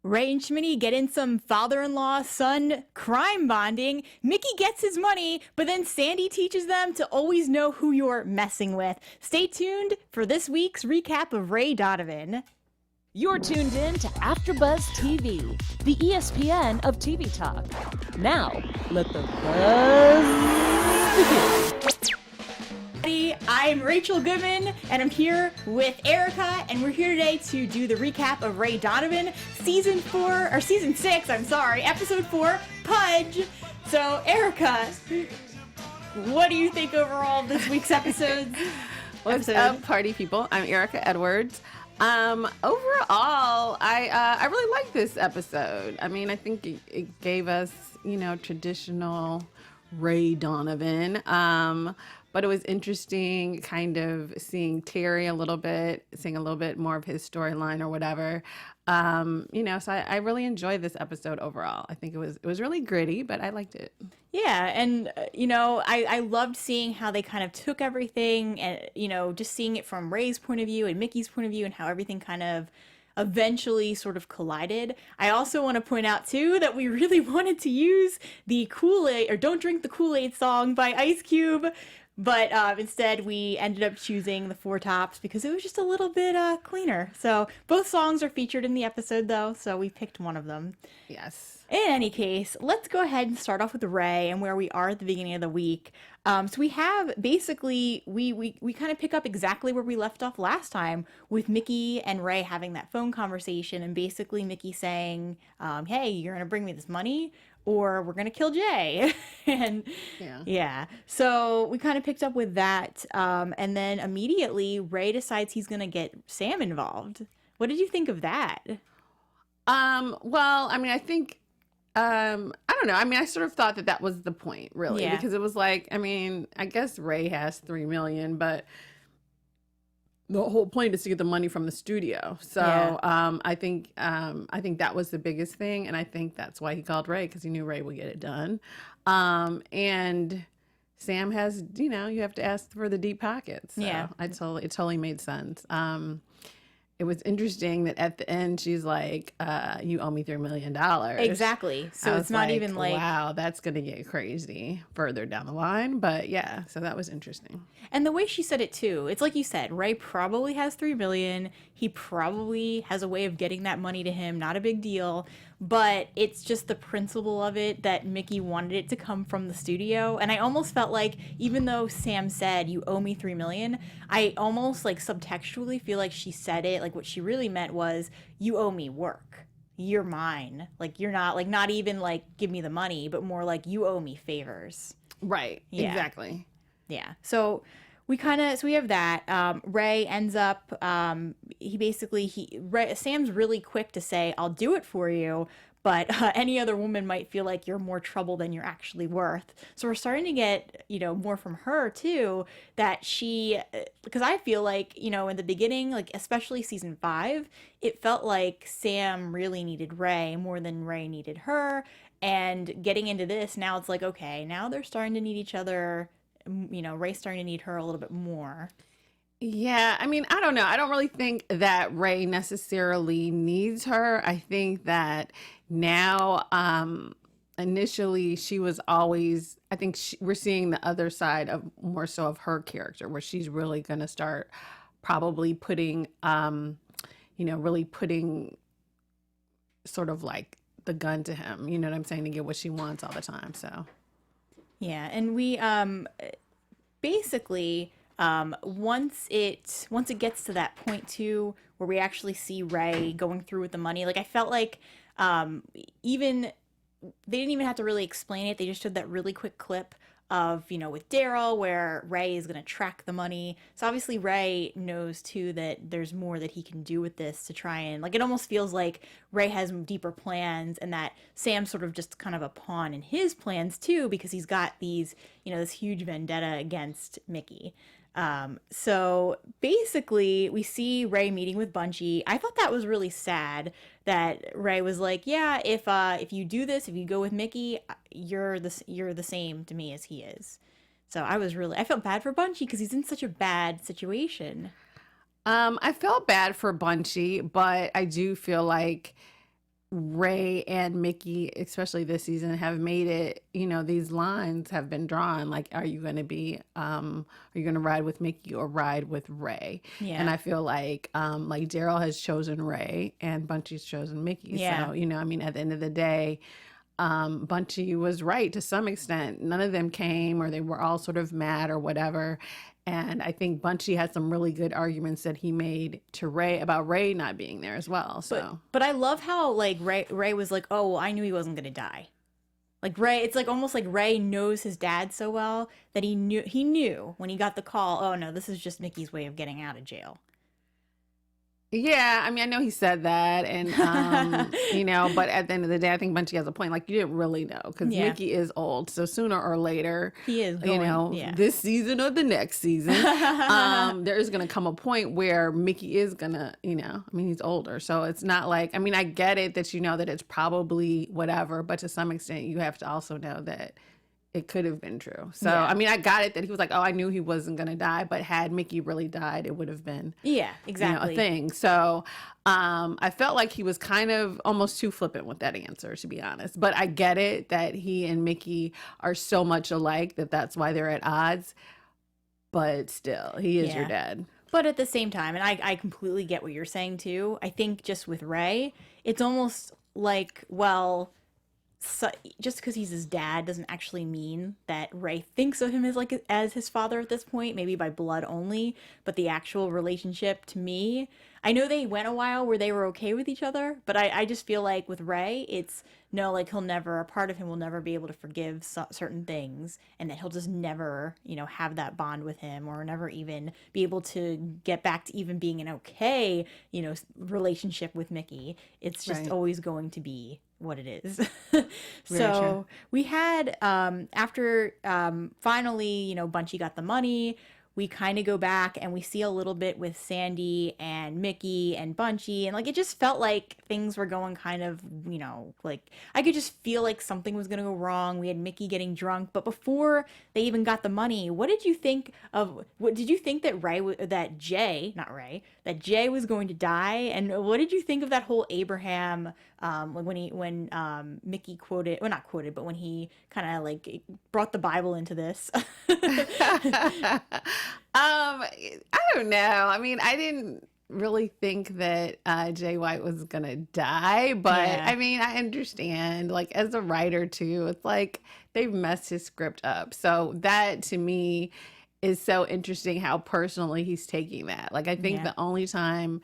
Ray and Schmitty get in some father-in-law son crime bonding. Mickey gets his money, but then Sandy teaches them to always know who you're messing with. Stay tuned for this week's recap of Ray Donovan. You're tuned in to AfterBuzz TV, the ESPN of TV talk. Now, let the buzz begin. I'm Rachel Goodman, and I'm here with Erika, and we're here today to do the recap of Ray Donovan, season 6, episode 4, Pudge. So, Erika, what do you think overall of this week's episodes? What's up, party people? I'm Erika Edwards. Overall, I really like this episode. I mean, I think it gave us, traditional Ray Donovan. But it was interesting kind of seeing Terry a little bit, seeing a little bit more of his storyline or whatever. So I really enjoyed this episode overall. I think it was really gritty, but I liked it. Yeah, and I loved seeing how they kind of took everything and just seeing it from Ray's point of view and Mickey's point of view and how everything kind of eventually sort of collided. I also want to point out too that we really wanted to use the Kool-Aid or Don't Drink the Kool-Aid song by Ice Cube, but instead we ended up choosing the Four Tops because it was just a little bit cleaner. So both songs are featured in the episode though, so we picked one of them. Yes. In any case, let's go ahead and start off with Ray and where we are at the beginning of the week. So we have basically, we kind of pick up exactly where we left off last time with Mickey and Ray having that phone conversation and basically Mickey saying, hey, you're going to bring me this money or we're going to kill Jay. And yeah. So we kind of picked up with that. And then immediately Ray decides he's going to get Sam involved. What did you think of that? Well, I mean, I think, I don't know. I mean, I sort of thought that was the point, really, because it was like, I mean, I guess Ray has $3 million, but the whole point is to get the money from the studio. So, I think that was the biggest thing, and I think that's why he called Ray because he knew Ray would get it done. And Sam has, you have to ask for the deep pockets. So it totally made sense. It was interesting that at the end, she's like, you owe me $3 million. Exactly. So it's not even like... Wow, that's going to get crazy further down the line. But yeah, so that was interesting. And the way she said it too, it's like you said, Ray probably has $3 million. He probably has a way of getting that money to him. Not a big deal. But it's just the principle of it that Mickey wanted it to come from the studio. And I almost felt like, even though Sam said, you owe me $3 million, I almost like subtextually feel like she said it, like what she really meant was, you owe me work. You're mine. Like, you're not even like, give me the money, but more like, you owe me favors. Right. Yeah. Exactly. Yeah. So we have that. Ray ends up, Sam's really quick to say, I'll do it for you, but any other woman might feel like you're more trouble than you're actually worth. So we're starting to get, more from her too, that because I feel like, in the beginning, like especially season 5, it felt like Sam really needed Ray more than Ray needed her. And getting into this, now it's like, okay, now they're starting to need each other. Ray's starting to need her a little bit more. Yeah, I mean, I don't know. I don't really think that Ray necessarily needs her. I think that now, initially, she was always, I think we're seeing the other side of more so of her character, where she's really going to start probably putting, really putting sort of like the gun to him, you know what I'm saying, to get what she wants all the time, so. Yeah, and we basically once it gets to that point too, where we actually see Ray going through with the money, like I felt like even they didn't even have to really explain it. They just showed that really quick clip of, with Daryl where Ray is going to track the money. So obviously Ray knows too that there's more that he can do with this to try and, like, it almost feels like Ray has deeper plans and that Sam's sort of just kind of a pawn in his plans too, because he's got these, this huge vendetta against Mickey. So basically we see Ray meeting with Bunchy. I thought that was really sad that Ray was like, yeah, if you do this, if you go with Mickey, you're the same to me as he is. So I felt bad for Bunchy because he's in such a bad situation. I felt bad for Bunchy, but I do feel like Ray and Mickey, especially this season, have made it, these lines have been drawn. Like, are you going to ride with Mickey or ride with Ray? Yeah. And I feel like Daryl has chosen Ray and Bunchy's chosen Mickey. Yeah. So, at the end of the day, Bunchy was right to some extent. None of them came, or they were all sort of mad or whatever. And I think Bunchy had some really good arguments that he made to Ray about Ray not being there as well. So, but I love how like Ray was like, oh, well, I knew he wasn't gonna die. Like Ray, it's like almost like Ray knows his dad so well that he knew when he got the call. Oh no, this is just Mickey's way of getting out of jail. yeah, I know he said that, and but at the end of the day, I think Bunchy has a point. Like, you didn't really know, because Yeah. Mickey is old, so sooner or later, He is going, this season or the next season, there is going to come a point where Mickey is gonna, he's older, so it's not like, I get it that that it's probably whatever, but to some extent, you have to also know that it could have been true. So, Yeah. I got it that he was like, oh, I knew he wasn't going to die, but had Mickey really died, it would have been Yeah, exactly. a thing. So, I felt like he was kind of almost too flippant with that answer, to be honest. But I get it that he and Mickey are so much alike that that's why they're at odds. But still, he is your dad. But at the same time, and I completely get what you're saying too. I think just with Ray, it's almost like, well, so, just because he's his dad doesn't actually mean that Ray thinks of him as his father at this point, maybe by blood only, but the actual relationship, to me, I know they went a while where they were okay with each other, but I just feel like with Ray, it's no, like a part of him will never be able to forgive certain things, and that he'll just never, have that bond with him, or never even be able to get back to even being an okay, relationship with Mickey. It's just Right. always going to be what it is. Very So true. we had after finally, Bunchy got the money. We kind of go back and we see a little bit with Sandy and Mickey and Bunchy, and like it just felt like things were going kind of, like I could just feel like something was going to go wrong. We had Mickey getting drunk, but before they even got the money, what did you think of? What did you think that Jay was going to die? And what did you think of that whole Abraham? Like when Mickey quoted, well, not quoted, but when he kind of like brought the Bible into this. I don't know. I didn't really think that Jay White was gonna die, but Yeah. I understand. Like, as a writer too, it's like they've messed his script up. So that to me is so interesting how personally he's taking that. Like, I think Yeah. the only time,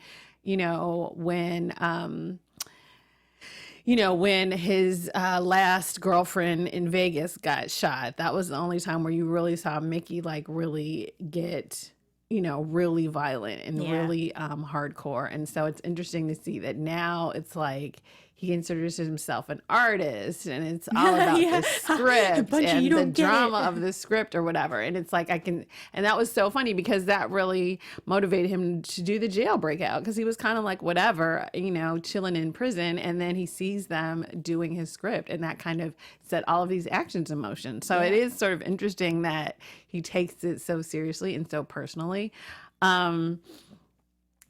when his last girlfriend in Vegas got shot, that was the only time where you really saw Mickey like really get, really violent and Yeah. really hardcore. And so it's interesting to see that now it's like he considers himself an artist, and it's all about Yeah. the script Bunchy, and you the don't get drama it. of the script or whatever. And it's like and that was so funny because that really motivated him to do the jailbreak out, because he was kind of like whatever, chilling in prison, and then he sees them doing his script, and that kind of set all of these actions in motion. So it is sort of interesting that he takes it so seriously and so personally.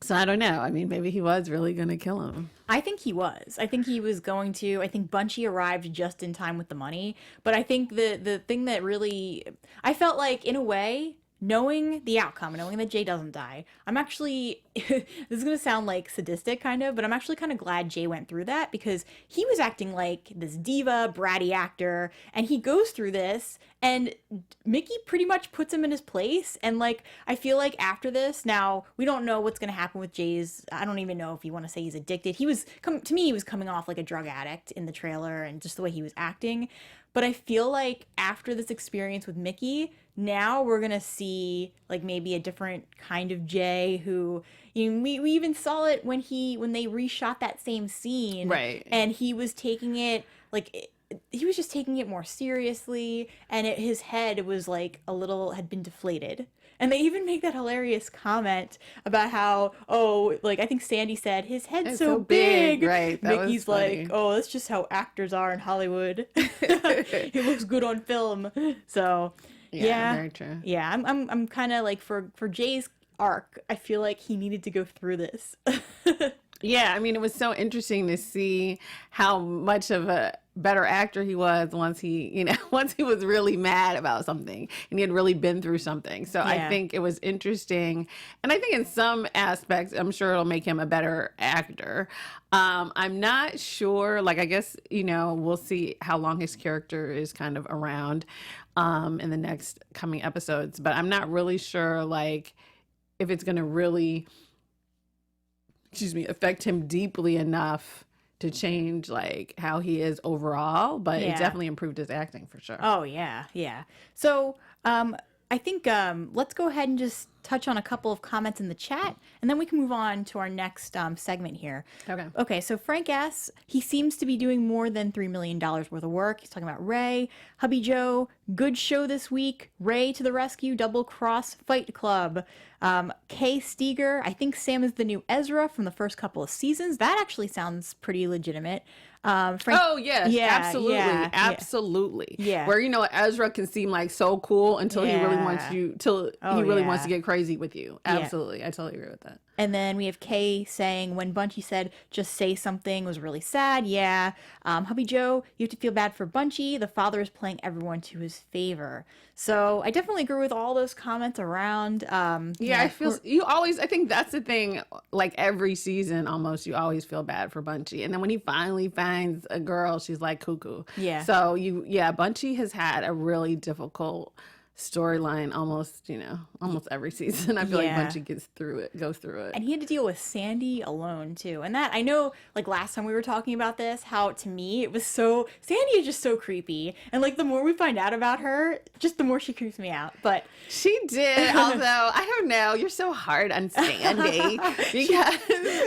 So I don't know. Maybe he was really going to kill him. I think he was. I think he was going to. I think Bunchy arrived just in time with the money. But I think the thing that really, I felt like, in a way, knowing the outcome, knowing that Jay doesn't die, I'm actually, this is going to sound like sadistic kind of, but I'm actually kind of glad Jay went through that, because he was acting like this diva, bratty actor, and he goes through this, and Mickey pretty much puts him in his place. And like, I feel like after this, now we don't know what's going to happen with Jay's, I don't even know if you want to say he's addicted. He was, to me, he was coming off like a drug addict in the trailer, and just the way he was acting. But I feel like after this experience with Mickey, now we're going to see like maybe a different kind of Jay who, we even saw it when they reshot that same scene. Right. And he was taking it like, he was just taking it more seriously, and his head was like had been deflated. And they even make that hilarious comment about how, like I think Sandy said, his head's It's so so big. big, right? That was Mickey's funny. like, that's just how actors are in Hollywood. He looks good on film. So yeah, very true. yeah, I'm kind of like for Jay's arc, I feel like he needed to go through this. Yeah, I mean, it was so interesting to see how much of a better actor he was once he, once he was really mad about something and he had really been through something. So I think it was interesting. And I think in some aspects, I'm sure it'll make him a better actor. I'm not sure, like, I guess, we'll see how long his character is kind of around in the next coming episodes. But I'm not really sure, like, if it's going to really affect him deeply enough to change like how he is overall, but it definitely improved his acting for sure. Oh yeah. So I think let's go ahead and just touch on a couple of comments in the chat, and then we can move on to our next segment here. Okay, so Frank asks, he seems to be doing more than $3 million worth of work. He's talking about Ray. Hubby Joe, good show this week. Ray to the rescue, double cross Fight Club. Kay Steger, I think Sam is the new Ezra from the first couple of seasons. That actually sounds pretty legitimate. Frank, oh yes, absolutely. Yeah. Where Ezra can seem like so cool until he really wants you, he really wants to get crazy with you. Absolutely, I totally agree with that. And then we have Kay saying, when Bunchy said, just say something, was really sad. Yeah. Hubby Joe, you have to feel bad for Bunchy. The father is playing everyone to his favor. So I definitely agree with all those comments around. I think that's the thing, like every season almost, you always feel bad for Bunchy. And then when he finally finds a girl, she's like cuckoo. Yeah. So Bunchy has had a really difficult storyline almost every season. I feel like Bunchy goes through it. And he had to deal with Sandy alone too. And that, I know, like last time we were talking about this, how to me it was so, Sandy is just so creepy. And like the more we find out about her, just the more she creeps me out. But she did, although I don't know, you're so hard on Sandy because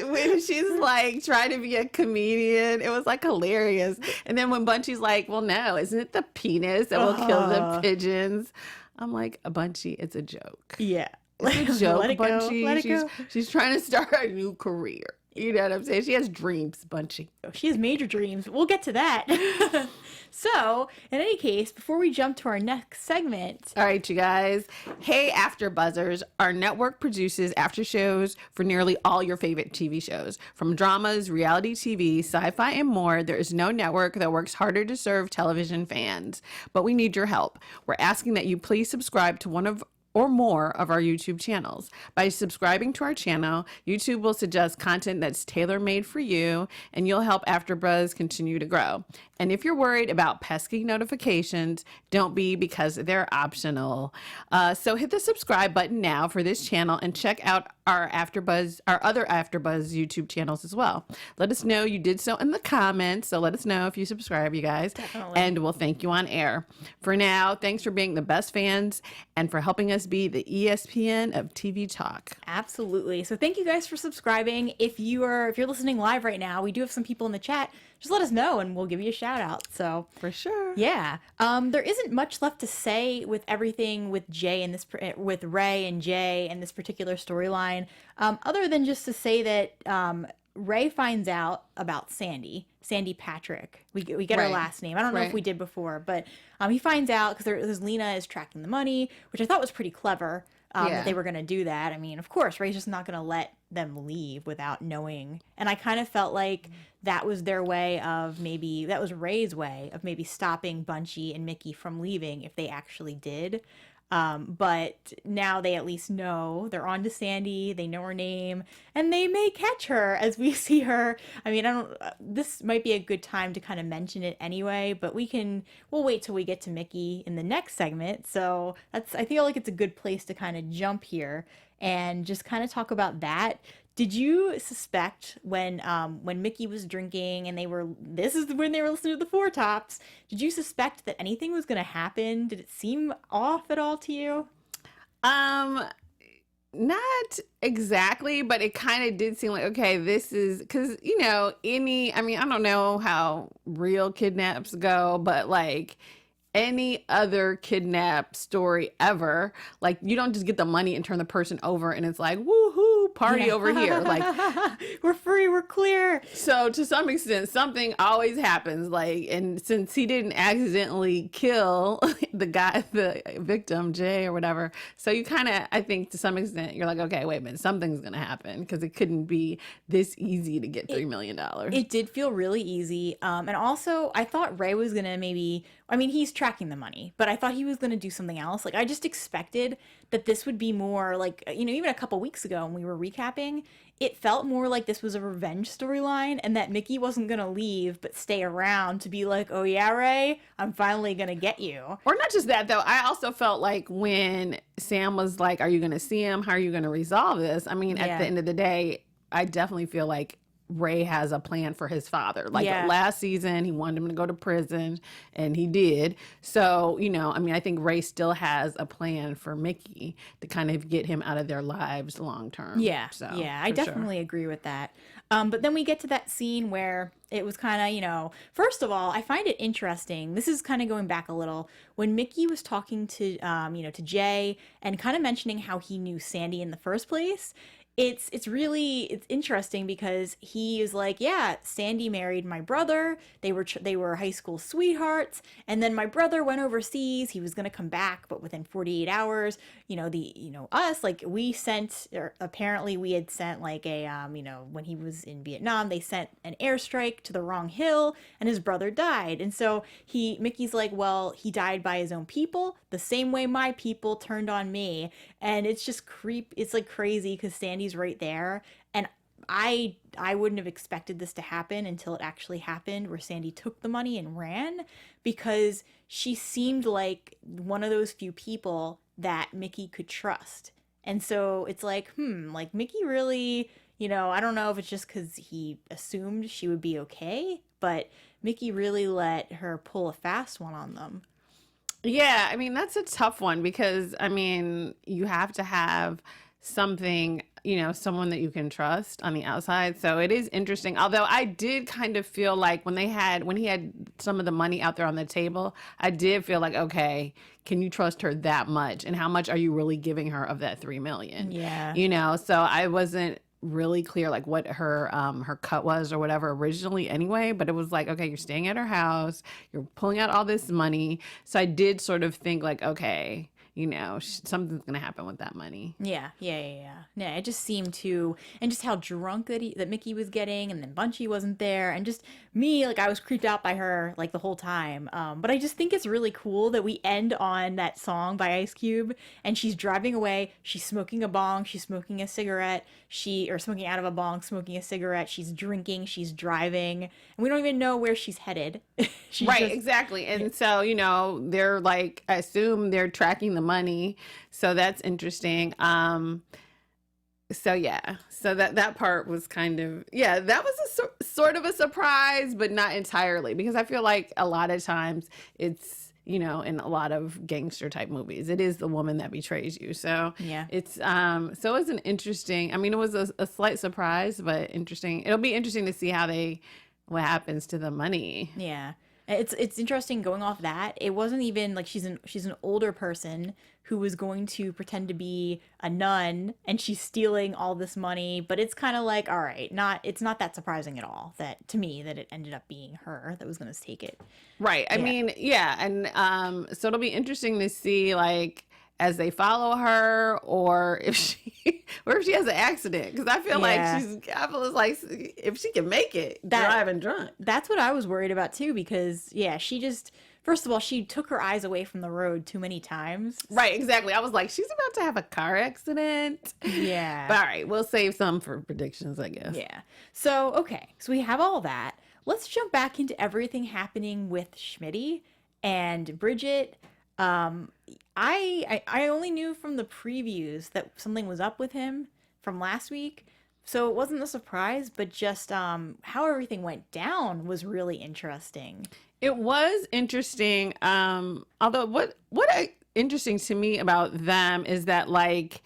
when she's like trying to be a comedian, it was like hilarious. And then when Bunchy's like, well, no, isn't it the penis that will kill the pigeons? I'm like, Bunchy, it's a joke. Yeah. It's a joke, Let it Bunchy. go. Let it go. She's trying to start a new career. You know what I'm saying? She has dreams, Bunchy. She has major dreams. We'll get to that. So, in any case, before we jump to our next segment. All right, you guys. Hey, AfterBuzzers. Our network produces after shows for nearly all your favorite TV shows. From dramas, reality TV, sci-fi, and more, there is no network that works harder to serve television fans. But we need your help. We're asking that you please subscribe to one of or more of our YouTube channels. By subscribing to our channel, YouTube will suggest content that's tailor-made for you, and you'll help AfterBuzz continue to grow. And if you're worried about pesky notifications, don't be, because they're optional. So hit the subscribe button now for this channel and check out our other AfterBuzz YouTube channels as well. Let us know you did so in the comments. So let us know if you subscribe, you guys. Definitely. And we'll thank you on air. For now, thanks for being the best fans and for helping us be the ESPN of TV talk. Absolutely. So thank you guys for subscribing. If you're listening live right now, we do have some people in the chat. Just let us know and we'll give you a shout out. So for sure. Yeah. There isn't much left to say with everything with with Ray and Jay and this particular storyline, other than just to say that Ray finds out about Sandy Patrick. We get her last name. I don't know if we did before, but he finds out because Lena is tracking the money, which I thought was pretty clever. That they were going to do that. I mean, of course, Ray's just not going to let them leave without knowing. And I kind of felt like that was their way of that was Ray's way of maybe stopping Bunchy and Mickey from leaving if they actually did. But now they at least know. They're on to Sandy. They know her name, and they may catch her as we see her. I mean, this might be a good time to kind of mention it anyway, but we'll wait till we get to Mickey in the next segment. So I feel like it's a good place to kind of jump here and just kind of talk about that. Did you suspect when Mickey was drinking and this is when they were listening to the Four Tops, did you suspect that anything was going to happen? Did it seem off at all to you? Not exactly, but it kind of did seem like, okay, this is, because, I don't know how real kidnaps go, but like any other kidnap story ever, like you don't just get the money and turn the person over and it's like, woohoo, party over here. Like, we're free, we're clear. so to some extent, something always happens. Like, and since he didn't accidentally kill the victim, Jay or whatever, so you kind of, I think to some extent, you're like, okay, wait a minute, something's gonna happen because it couldn't be this easy to get $3 million. It did feel really easy. And also, I thought Ray was gonna he's tracking the money, but I thought he was gonna do something else. Like, I just expected that this would be more like, even a couple weeks ago when we were recapping, it felt more like this was a revenge storyline and that Mickey wasn't going to leave but stay around to be like, oh yeah, Ray, I'm finally going to get you. Or not just that, though. I also felt like when Sam was like, are you going to see him? How are you going to resolve this? I mean, at the end of the day, I definitely feel like Ray has a plan for his father. Like last season, he wanted him to go to prison, and he did. So, I think Ray still has a plan for Mickey to kind of get him out of their lives long term. Yeah, so, I definitely agree with that. But then we get to that scene where it was kind of, first of all, I find it interesting. This is kind of going back a little. When Mickey was talking to, to Jay and kind of mentioning how he knew Sandy in the first place, it's interesting because he is like, yeah, Sandy married my brother. They were high school sweethearts, and then my brother went overseas. He was gonna come back, but within 48 hours, us, like, apparently we had sent like a when he was in Vietnam, they sent an airstrike to the wrong hill, and his brother died. And so Mickey's like, well, he died by his own people, the same way my people turned on me. And it's just it's like crazy because Sandy's right there, and I wouldn't have expected this to happen until it actually happened, where Sandy took the money and ran, because she seemed like one of those few people that Mickey could trust. And so it's like, like Mickey really, I don't know if it's just because he assumed she would be okay, but Mickey really let her pull a fast one on them. Yeah, that's a tough one because, you have to have something, someone that you can trust on the outside. So it is interesting. Although I did kind of feel like when he had some of the money out there on the table, I did feel like, okay, can you trust her that much? And how much are you really giving her of that $3 million? Yeah. So I wasn't really clear like what her cut was or whatever originally anyway, but it was like, okay, you're staying at her house, you're pulling out all this money. So I did sort of think like, okay, something's gonna happen with that money. Yeah. It just seemed to, and just how drunk that Mickey was getting, and then Bunchy wasn't there, and just me, like, I was creeped out by her like the whole time. But I just think it's really cool that we end on that song by Ice Cube, and she's driving away, she's smoking a bong, she's smoking a cigarette, or smoking out of a bong, smoking a cigarette, she's drinking, she's driving, and we don't even know where she's headed. Exactly. And so, they're like, I assume they're tracking the money, so that's interesting. So that part was kind of, that was a sort of a surprise, but not entirely, because I feel like a lot of times it's, in a lot of gangster type movies, it is the woman that betrays you. So it's so it's an interesting, it was a slight surprise, but interesting. It'll be interesting to see what happens to the money. Yeah. It's interesting going off that. It wasn't even like she's an older person who was going to pretend to be a nun, and she's stealing all this money, but it's kind of like, all right, it's not that surprising at all that it ended up being her that was going to take it. Right. And so it'll be interesting to see, like, as they follow her, or if she has an accident, because I feel like if she can make it driving drunk. That's what I was worried about too, because she just, first of all, she took her eyes away from the road too many times. Right, exactly. I was like, she's about to have a car accident. Yeah. But all right, we'll save some for predictions, I guess. Yeah. So we have all that. Let's jump back into everything happening with Schmitty and Bridget. I only knew from the previews that something was up with him from last week, so it wasn't a surprise, but just how everything went down was really interesting. It was interesting, although what interesting to me about them is that, like,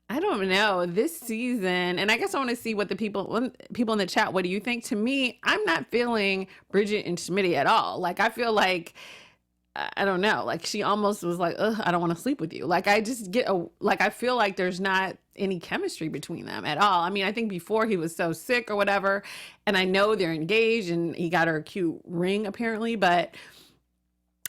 I don't know, this season, and I guess I want to see what the people in the chat, what do you think? To me, I'm not feeling Bridget and Schmitty at all. Like, I feel like I don't know. Like she almost was like, ugh, I don't want to sleep with you. Like I just I feel like there's not any chemistry between them at all. I mean, I think before he was so sick or whatever, and I know they're engaged and he got her a cute ring apparently, but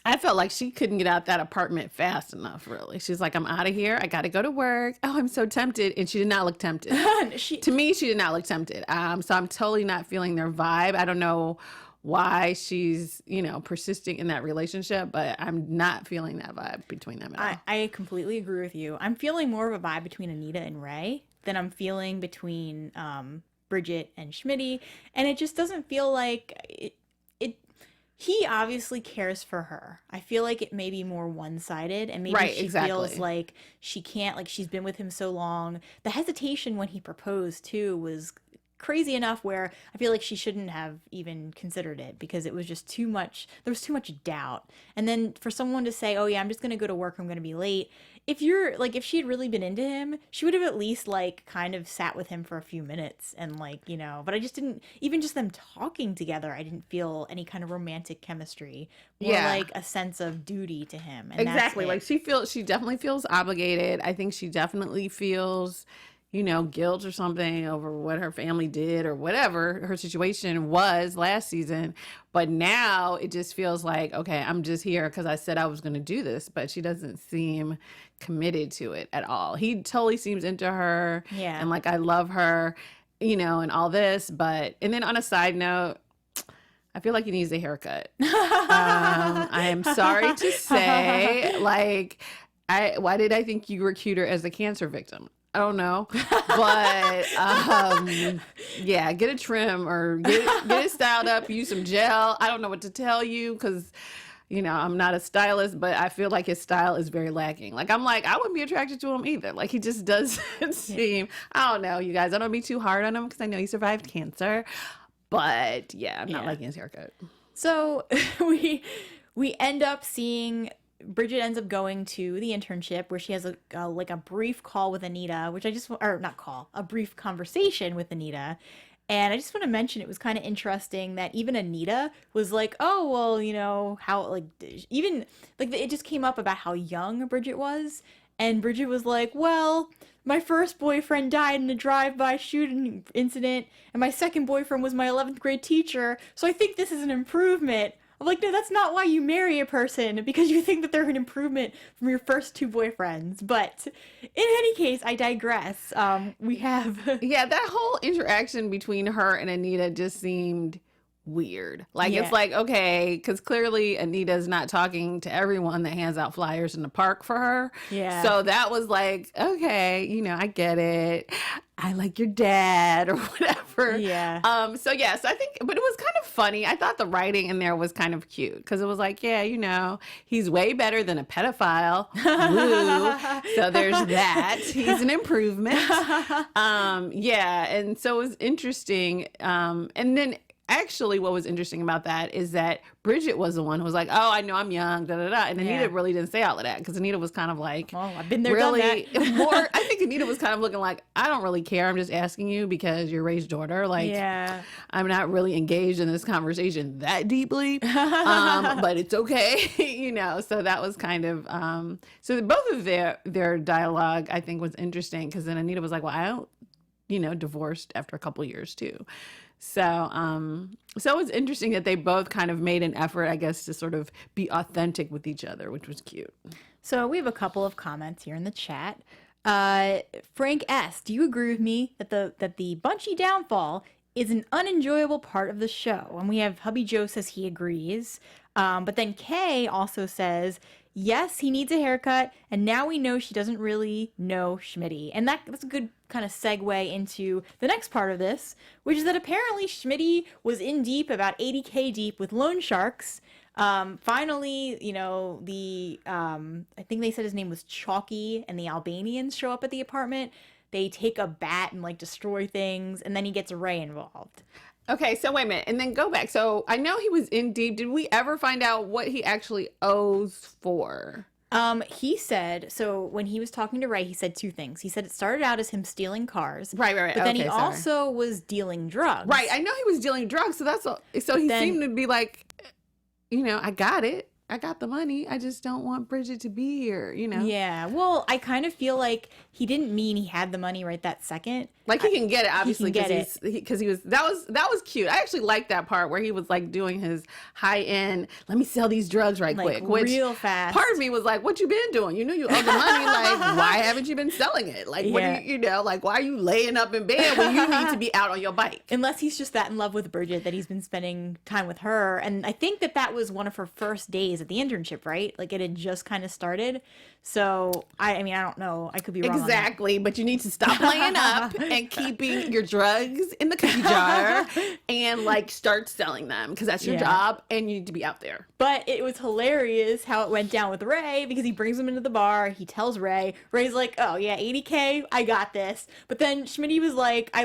I felt like she couldn't get out that apartment fast enough, really. She's like, I'm out of here. I got to go to work. Oh, I'm so tempted. And she did not look tempted. To me, she did not look tempted. So I'm totally not feeling their vibe. I don't know why she's, persisting in that relationship, but I'm not feeling that vibe between them at all. I completely agree with you. I'm feeling more of a vibe between Anita and Ray than I'm feeling between Bridget and Schmitty. And it just doesn't feel like it. He obviously cares for her. I feel like it may be more one-sided, and maybe she feels like she can't, like she's been with him so long. The hesitation when he proposed too was crazy enough where I feel like she shouldn't have even considered it because it was just too much. There was too much doubt. And then for someone to say, oh yeah, I'm just going to go to work, I'm going to be late. If she had really been into him, she would have at least kind of sat with him for a few minutes and but I just didn't, even just them talking together, I didn't feel any kind of romantic chemistry. More like a sense of duty to him. And exactly. Like she definitely feels obligated. I think she definitely feels, guilt or something over what her family did or whatever her situation was last season. But now it just feels like, okay, I'm just here because I said I was going to do this, but she doesn't seem committed to it at all. He totally seems into her. Yeah. And I love her, and all this. And then on a side note, I feel like he needs a haircut. I am sorry to say, why did I think you were cuter as a cancer victim? I don't know, but yeah, get a trim or get it styled up, use some gel. I don't know what to tell you because, I'm not a stylist, but I feel like his style is very lacking. I wouldn't be attracted to him either. He just doesn't seem, I don't know, you guys, I don't be too hard on him because I know he survived cancer, but yeah, I'm not liking his haircut. So we end up seeing Bridget ends up going to the internship where she has a brief call with Anita, a brief conversation with Anita. And I just want to mention it was kind of interesting that even Anita was like, oh, well, how, it just came up about how young Bridget was. And Bridget was like, well, my first boyfriend died in a drive-by shooting incident, and my second boyfriend was my 11th grade teacher, so I think this is an improvement. I'm like, no, that's not why you marry a person, because you think that they're an improvement from your first two boyfriends. But in any case, I digress. We have... Yeah, that whole interaction between her and Anita just seemed weird. It's okay, because clearly Anita's not talking to everyone that hands out flyers in the park for her. Yeah. So that was okay, I get it. I like your dad or whatever. Yeah. So I think, but it was kind of funny. I thought the writing in there was kind of cute because it was he's way better than a pedophile. Woo. So there's that. He's an improvement. And so it was interesting. And then actually what was interesting about that is that Bridget was the one who was like, oh, I know I'm young, da da da. And Anita really didn't say all of that because Anita was kind of like, oh, I've been there, done that. I think Anita was kind of looking like, I don't really care. I'm just asking you because you're Ray's daughter. I'm not really engaged in this conversation that deeply, but it's okay, So that was kind of, so both of their dialogue, I think, was interesting because then Anita was like, well, I don't, divorced after a couple years too. So it was interesting that they both kind of made an effort, I guess, to sort of be authentic with each other, which was cute. So we have a couple of comments here in the chat. Frank S., do you agree with me that the Bunchy downfall is an unenjoyable part of the show? And we have Hubby Joe says he agrees. But then Kay also says, yes, he needs a haircut, and now we know she doesn't really know Schmitty. And that's a good kind of segue into the next part of this, which is that apparently Schmitty was in deep, about 80K deep, with loan sharks. Finally, I think they said his name was Chalky, and the Albanians show up at the apartment. They take a bat and destroy things, and then he gets Ray involved. Okay, so wait a minute, and then go back. So I know he was in deep. Did we ever find out what he actually owes for? He said, so when he was talking to Ray, he said two things. He said it started out as him stealing cars. Right. But then he also was dealing drugs. Right, I know he was dealing drugs, so he seemed to be like, I got it. I got the money. I just don't want Bridget to be here, you know? Yeah. Well, I kind of feel like he didn't mean he had the money right that second. Like he can get it, obviously, because he was that was cute. I actually liked that part where he was like doing his high end. Let me sell these drugs right quick, which real fast. Part of me was like, "What you been doing? You knew you owed the money. Like, why haven't you been selling it? Like, what do you know? Like, why are you laying up in bed when you need to be out on your bike?" Unless he's just that in love with Bridget that he's been spending time with her, and I think that was one of her first days at the internship, right? Like it had just kind of started. So I mean, I don't know. I could be wrong. Exactly, but you need to stop playing up and keeping your drugs in the cookie jar and like start selling them because that's your job and you need to be out there. But it was hilarious how it went down with Ray because he brings him into the bar. He tells Ray. Ray's like, "Oh yeah, $80K, I got this." But then Schmitty was like, I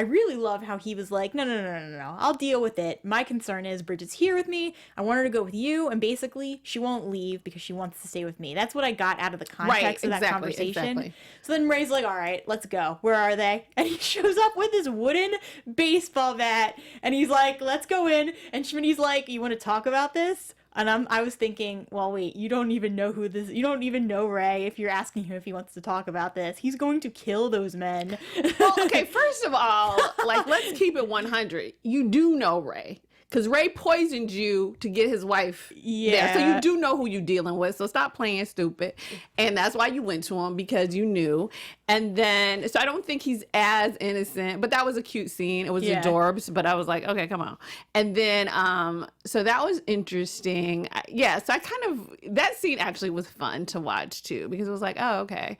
really love how he was like, No. I'll deal with it. My concern is Bridget's here with me. I want her to go with you, and basically she won't leave because she wants to stay with me. That's what I got out of the context of that conversation. Exactly. So then Ray's like, "All right, let's go. Where are they?" And he shows up with his wooden baseball bat, and he's like, "Let's go in." And Schmitty's like, "You want to talk about this?" And I was thinking, well, wait, you don't even know you don't even know Ray if you're asking him if he wants to talk about this. He's going to kill those men. Well, okay, first of all, like, let's keep it 100. You do know Ray. Because Ray poisoned you to get his wife there. So you do know who you're dealing with. So stop playing stupid. And that's why you went to him, because you knew. And then, so I don't think he's as innocent. But that was a cute scene. It was adorbs. But I was like, okay, come on. And then, so that was interesting. Yeah, so I kind of, that scene actually was fun to watch too. Because it was like, oh, okay.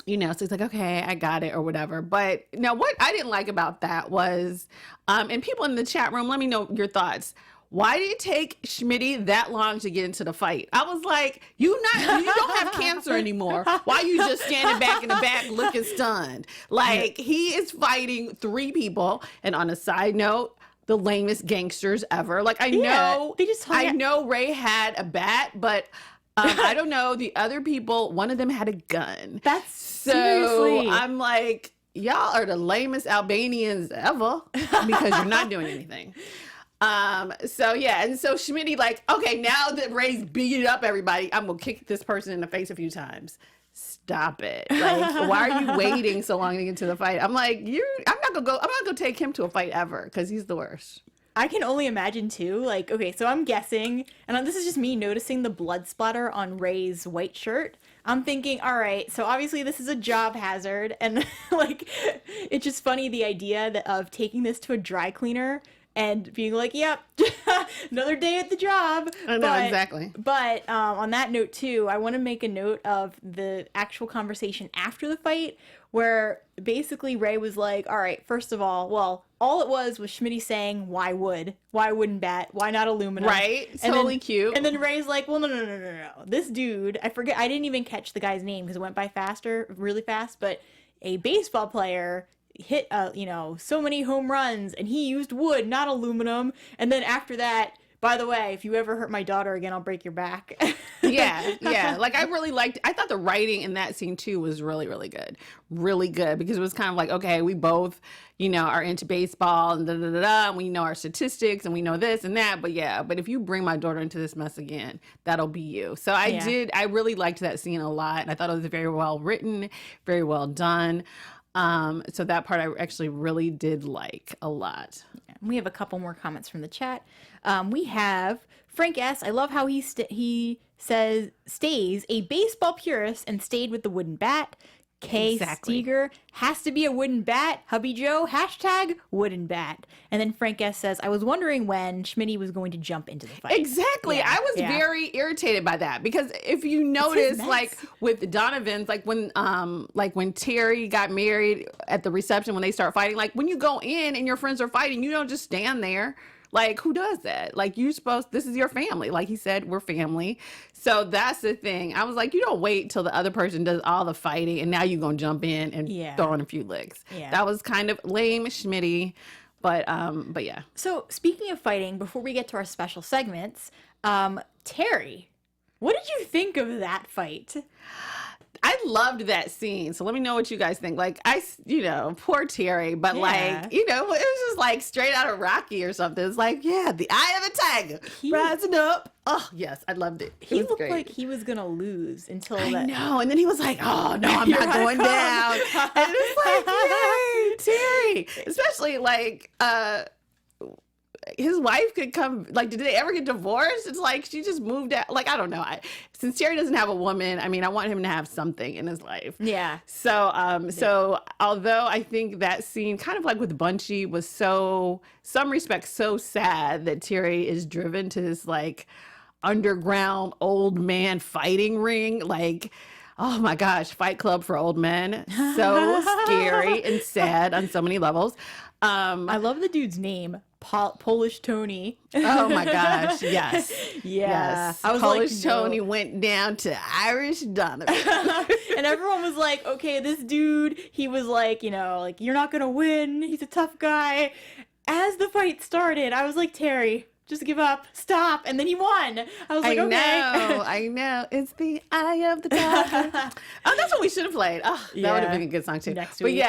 You know, so he's like, okay, I got it or whatever. But now what I didn't like about that was, and people in the chat room, let me know your thoughts. Why did it take Schmitty that long to get into the fight? I was like, you don't have cancer anymore. Why are you just standing back in the back looking stunned? Like, he is fighting 3 people. And on a side note, the lamest gangsters ever. Like, I know Ray had a bat, but I don't know. The other people, one of them had a gun. That's so seriously. I'm like, y'all are the lamest Albanians ever because you're not doing anything. So yeah, and so Schmitty like, okay, now that Ray's beating up everybody, I'm gonna kick this person in the face a few times. Stop it! Like, why are you waiting so long to get to the fight? I'm like, I'm not gonna take him to a fight ever because he's the worst. I can only imagine too, like, okay, so I'm guessing, and this is just me noticing the blood splatter on Ray's white shirt. I'm thinking, all right, so obviously this is a job hazard, and like, it's just funny the idea of taking this to a dry cleaner and being like, yep, another day at the job. I know, exactly. But on that note too, I want to make a note of the actual conversation after the fight, where basically Ray was like, all right, first of all it was Schmitty saying, why wooden bat? Why not aluminum? Right. Totally cute. And then Ray's like, well, no. This dude, I didn't even catch the guy's name because it went by really fast, but a baseball player hit, so many home runs, and he used wood, not aluminum. And then after that, by the way, if you ever hurt my daughter again, I'll break your back. Yeah. Like, I thought the writing in that scene too was really, really good. Really good, because it was kind of like, okay, we both, are into baseball and and we know our statistics and we know this and that. But if you bring my daughter into this mess again, that'll be you. So I really liked that scene a lot. And I thought it was very well written, very well done. So that part I actually really did like a lot. Yeah. We have a couple more comments from the chat. We have Frank S. I love how he says stays a baseball purist and stayed with the wooden bat. K. Steger has to be a wooden bat. Hubby Joe # wooden bat. And then Frank S. says, I was wondering when Schmitty was going to jump into the fight. Exactly. Yeah. I was very irritated by that, because if you notice, like with Donovan's, like when Terry got married at the reception, when they start fighting, like when you go in and your friends are fighting, you don't just stand there. Like, who does that? Like, this is your family. Like he said, we're family. So that's the thing. I was like, you don't wait till the other person does all the fighting and now you're going to jump in and throw in a few licks. Yeah. That was kind of lame, Schmitty. But yeah. So speaking of fighting, before we get to our special segments, Terry, what did you think of that fight? I loved that scene. So let me know what you guys think. Like, poor Terry, but like, it was just like straight out of Rocky or something. It's like, yeah, the eye of the tiger rising up. Oh, yes, I loved it. He looked like he was going to lose until I know. And then he was like, oh, no, I'm not going down. And it's like, yay, Terry. Especially like, his wife could come, like, did they ever get divorced? It's like she just moved out. Like, I don't know. Since Terry doesn't have a woman, I mean, I want him to have something in his life. Yeah. So although I think that scene, kind of like with Bunchy, was some respects so sad that Terry is driven to this like underground old man fighting ring, like, oh my gosh, Fight Club for old men. So scary and sad on so many levels. I love the dude's name, Polish Tony. Oh my gosh, yes. Yeah. Yes. Polish Tony went down to Irish Donovan. And everyone was like, okay, this dude, he was like, you're not going to win. He's a tough guy. As the fight started, I was like, Terry, just give up, stop. And then he won. I was like, okay. I know. It's the eye of the tiger. Oh, that's what we should have played. Oh, that would have been a good song too. Next week.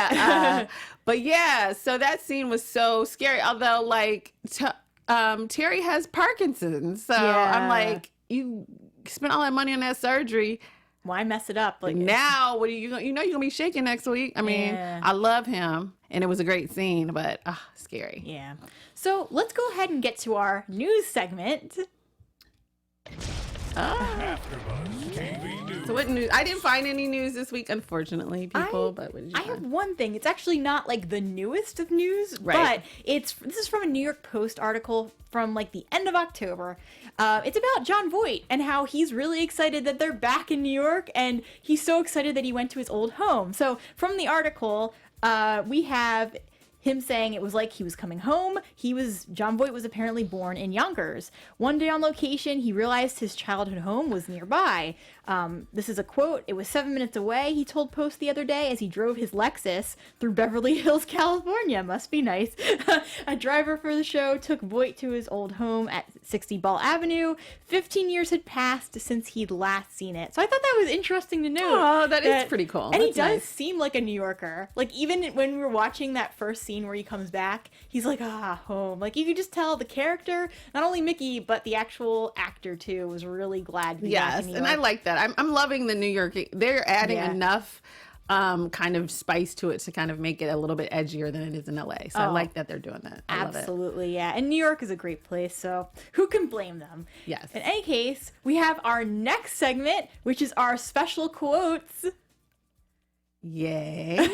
But yeah, so that scene was so scary. Although, like, Terry has Parkinson's. So I'm like, you spent all that money on that surgery. Why mess it up? Like now, what are you you're gonna be shaking next week. I mean, I love him, and it was a great scene, but scary. Yeah. So let's go ahead and get to our news segment. So what news? I didn't find any news this week, unfortunately, people. But what did you find? I have one thing. It's actually not like the newest of news, right. But this is from a New York Post article from like the end of October. It's about Jon Voight and how he's really excited that they're back in New York, and he's so excited that he went to his old home. So from the article, we have him saying it was like he was coming home. Jon Voight was apparently born in Yonkers. One day on location, he realized his childhood home was nearby. This is a quote. "It was 7 minutes away," he told Post the other day as he drove his Lexus through Beverly Hills, California. Must be nice. A driver for the show took Voight to his old home at 60 Ball Avenue. 15 years had passed since he'd last seen it. So I thought that was interesting to note. Oh, that is pretty cool. And That's he does nice. seem like a New Yorker. Like, even when we were watching that first scene where he comes back, he's like, home. Like, you could just tell the character, not only Mickey, but the actual actor, too, was really glad to be back in New York. And I like that. I'm loving the New York. They're adding enough kind of spice to it to kind of make it a little bit edgier than it is in LA. So I like that they're doing that. I love it. Absolutely, yeah. And New York is a great place, so who can blame them? Yes. In any case, we have our next segment, which is our special quotes. Yay.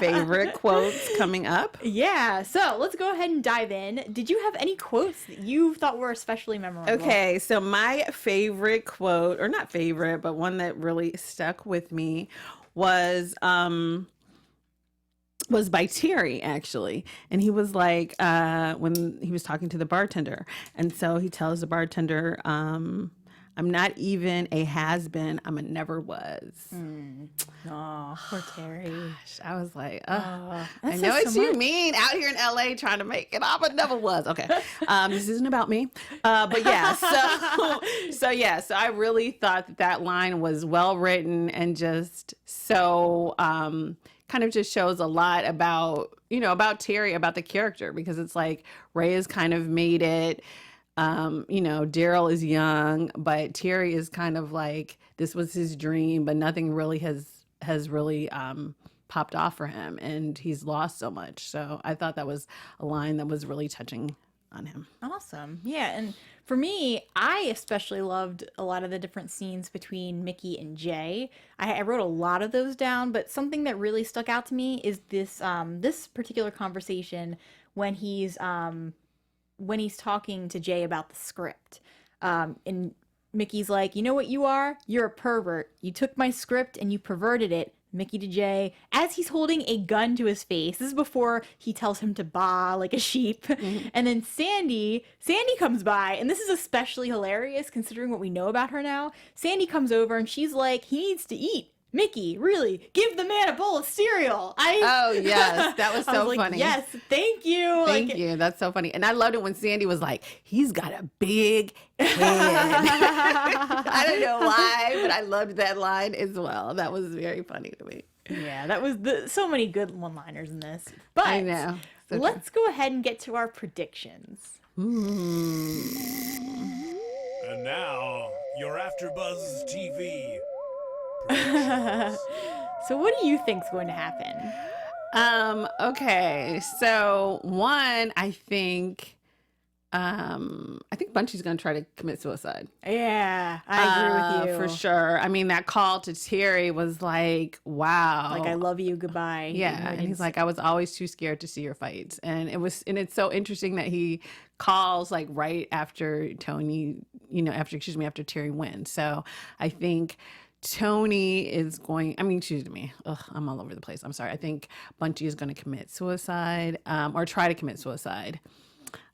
Favorite quotes coming up. Yeah, so let's go ahead and dive in. Did you have any quotes that you thought were especially memorable? Okay, so my favorite quote, or not favorite, but one that really stuck with me was by Terry, actually. And he was like, when he was talking to the bartender. And so he tells the bartender, I'm not even a has-been, I'm a never was. Oh, poor Terry. Gosh, I was like, I that know says what so you much. mean, out here in LA trying to make it up, but never was. Okay, this isn't about me. But yeah, so I really thought that line was well written and just so kind of just shows a lot about Terry, about the character, because it's like Ray has kind of made it. Daryl is young, but Terry is kind of like, this was his dream, but nothing really has really popped off for him, and he's lost so much. So I thought that was a line that was really touching on him. Awesome. Yeah, and for me, I especially loved a lot of the different scenes between Mickey and Jay. I wrote a lot of those down, but something that really stuck out to me is this particular conversation when he's talking to Jay about the script. And Mickey's like, you know what you are? You're a pervert. You took my script and you perverted it. Mickey to Jay, as he's holding a gun to his face. This is before he tells him to baa like a sheep. Mm-hmm. And then Sandy comes by, and this is especially hilarious considering what we know about her now. Sandy comes over and she's like, he needs to eat. Mickey, really, give the man a bowl of cereal. Oh, yes. That was I so was like, funny. yes, thank you. Thank you. That's so funny. And I loved it when Sandy was like, he's got a big head. I don't know why, but I loved that line as well. That was very funny to me. Yeah, that was so many good one-liners in this. But I know. So let's go ahead and get to our predictions. And now, your AfterBuzz TV. So what do you think's going to happen? Okay. So one, I think Bunchy's gonna try to commit suicide. Yeah, I agree with you. For sure. I mean, that call to Terry was like, wow. Like, I love you, goodbye. Yeah. And he's like, I was always too scared to see your fights. And it's so interesting that he calls like right after after Terry wins. So I think Tony is going, I'm all over the place. I'm sorry. I think Bunchy is going to commit suicide, or try to commit suicide.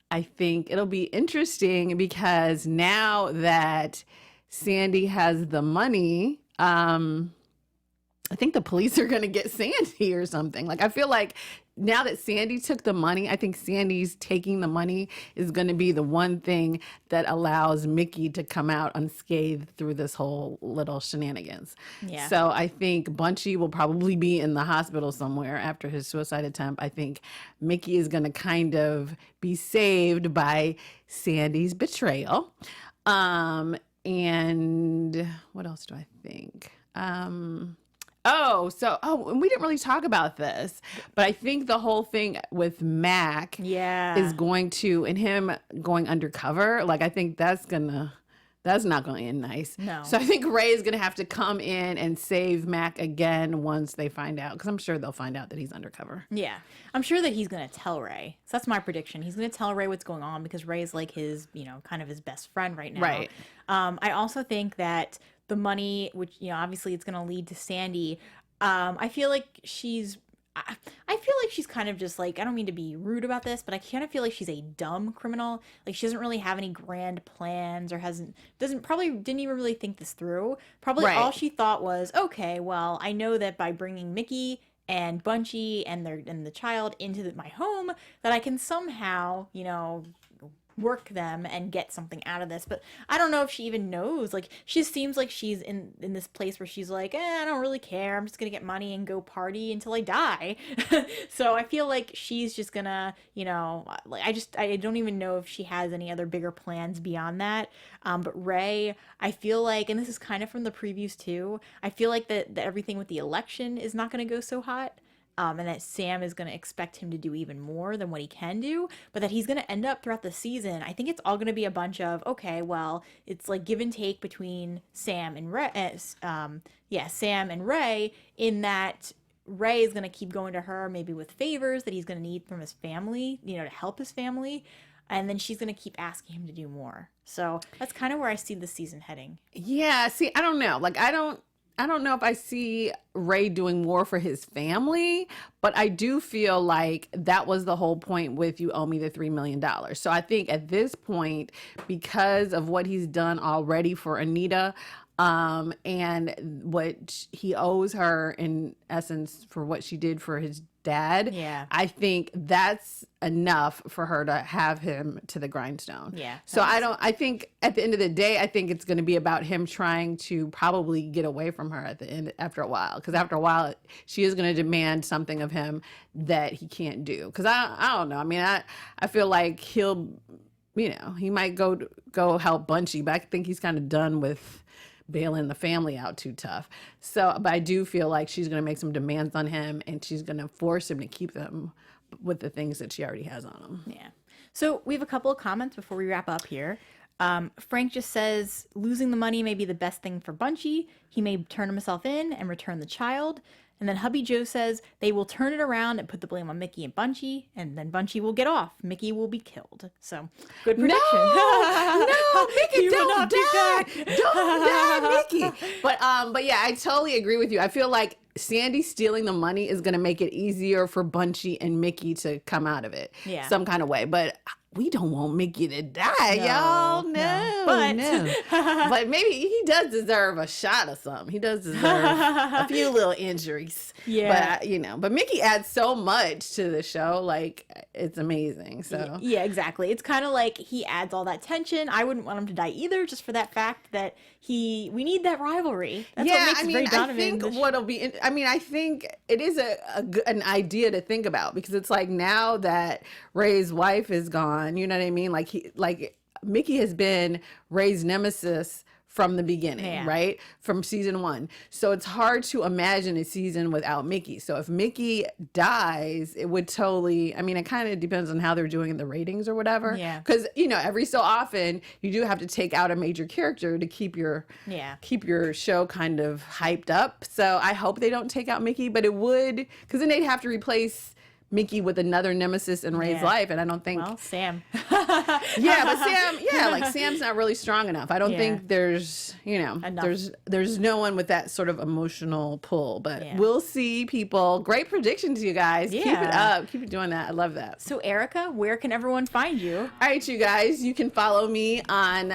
I think it'll be interesting because now that Sandy has the money, I think the police are going to get Sandy or something. Like, I feel like now that Sandy took the money, I think Sandy's taking the money is going to be the one thing that allows Mickey to come out unscathed through this whole little shenanigans. Yeah. So I think Bunchy will probably be in the hospital somewhere after his suicide attempt. I think Mickey is going to kind of be saved by Sandy's betrayal. And what else do I think? And we didn't really talk about this, but I think the whole thing with Mac is going to, and him going undercover, like, I think that's not going to end nice. No. So I think Ray is going to have to come in and save Mac again once they find out, because I'm sure they'll find out that he's undercover. Yeah. I'm sure that he's going to tell Ray. So that's my prediction. He's going to tell Ray what's going on because Ray's like his, kind of his best friend right now. Right. I also think that the money, which, obviously it's going to lead to Sandy. I feel like she's kind of just like, I don't mean to be rude about this, but I kind of feel like she's a dumb criminal. Like, she doesn't really have any grand plans or didn't even really think this through. Probably Right. all she thought was, okay, well, I know that by bringing Mickey and Bunchy and the child into my home, that I can somehow, work them and get something out of this. But I don't know if she even knows. Like, she just seems like she's in this place where she's like, I don't really care, I'm just gonna get money and go party until I die. So I feel like she's just gonna, I don't even know if she has any other bigger plans beyond that. But Ray, I feel like, and this is kind of from the previews too, I feel like that everything with the election is not gonna go so hot. And that Sam is going to expect him to do even more than what he can do, but that he's going to end up throughout the season. I think it's all going to be a bunch of, okay, well, it's like give and take between Sam and Ray, Sam and Ray, in that Ray is going to keep going to her maybe with favors that he's going to need from his family, to help his family. And then she's going to keep asking him to do more. So that's kind of where I see the season heading. Yeah. See, I don't know. Like, I don't know if I see Ray doing more for his family, but I do feel like that was the whole point with you owe me the $3 million. So I think at this point, because of what he's done already for Anita, and what he owes her in essence for what she did for his dad, I think that's enough for her to have him to the grindstone. So I think at the end of the day, I think it's going to be about him trying to probably get away from her at the end after a while, because after a while she is going to demand something of him that he can't do. Because I don't know. I mean, I feel like he'll, he might go help Bunchy, but I think he's kind of done with bailing the family out too tough. So, but I do feel like she's going to make some demands on him, and she's going to force him to keep them with the things that she already has on him. Yeah. So we have a couple of comments before we wrap up here. Frank just says losing the money may be the best thing for Bunchy. He may turn himself in and return the child. And then Hubby Joe says they will turn it around and put the blame on Mickey and Bunchy, and then Bunchy will get off. Mickey will be killed. So, good prediction. No, Mickey, don't die. Don't die, Mickey. But yeah, I totally agree with you. I feel like Sandy stealing the money is going to make it easier for Bunchy and Mickey to come out of it some kind of way. But we don't want Mickey to die, y'all. No, But but maybe he does deserve a shot or something. He does deserve a few little injuries. Yeah. But but Mickey adds so much to the show. Like, it's amazing. So yeah, exactly. It's kind of like he adds all that tension. I wouldn't want him to die either, just for that fact that we need that rivalry. That's what makes it very Donovan. I think what'll be, I think it is an idea to think about, because it's like, now that Ray's wife is gone, you know what I mean? Like Mickey has been Ray's nemesis from the beginning, right? From season 1. So it's hard to imagine a season without Mickey. So if Mickey dies, it would totally, it kind of depends on how they're doing in the ratings or whatever. Yeah. Because, every so often you do have to take out a major character to keep your show kind of hyped up. So I hope they don't take out Mickey, but it would, because then they'd have to replace Mickey with another nemesis in Ray's life, and I don't think. Well, Sam. But Sam, Sam's not really strong enough. I don't think there's, there's no one with that sort of emotional pull. But we'll see, people. Great predictions, you guys. Yeah. Keep it up. Keep doing that. I love that. So, Erika, where can everyone find you? All right, you guys. You can follow me on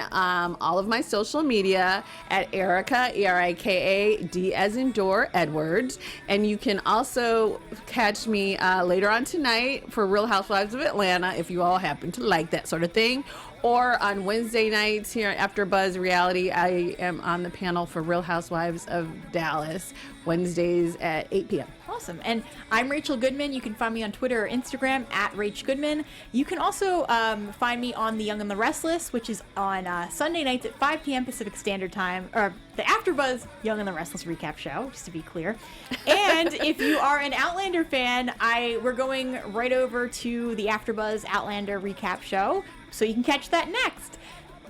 all of my social media at Erika, ERIKA, as in door, Edwards. And you can also catch me later on tonight for Real Housewives of Atlanta, if you all happen to like that sort of thing. Or on Wednesday nights here at AfterBuzz Reality, I am on the panel for Real Housewives of Dallas, Wednesdays at 8 p.m. Awesome. And I'm Rachel Goodman. You can find me on Twitter or Instagram at Rach Goodman. You can also find me on The Young and the Restless, which is on Sunday nights at 5 p.m. Pacific Standard Time, or the AfterBuzz Young and the Restless recap show, just to be clear. And if you are an Outlander fan, we're going right over to the AfterBuzz Outlander recap show, so you can catch that next.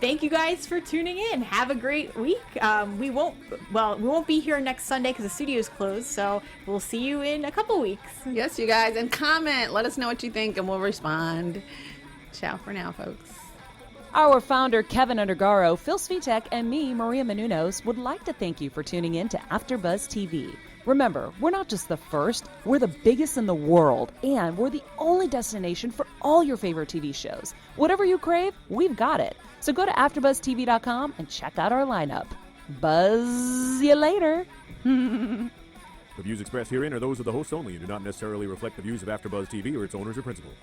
Thank you guys for tuning in. Have a great week. We won't be here next Sunday because the studio's closed, so we'll see you in a couple weeks. Yes, you guys, and comment. Let us know what you think, and we'll respond. Ciao for now, folks. Our founder, Kevin Undergaro, Phil Svitek, and me, Maria Menounos, would like to thank you for tuning in to AfterBuzz TV. Remember, we're not just the first, we're the biggest in the world, and we're the only destination for all your favorite TV shows. Whatever you crave, we've got it. So go to AfterBuzzTV.com and check out our lineup. Buzz you later. The views expressed herein are those of the hosts only and do not necessarily reflect the views of AfterBuzz TV or its owners or principals.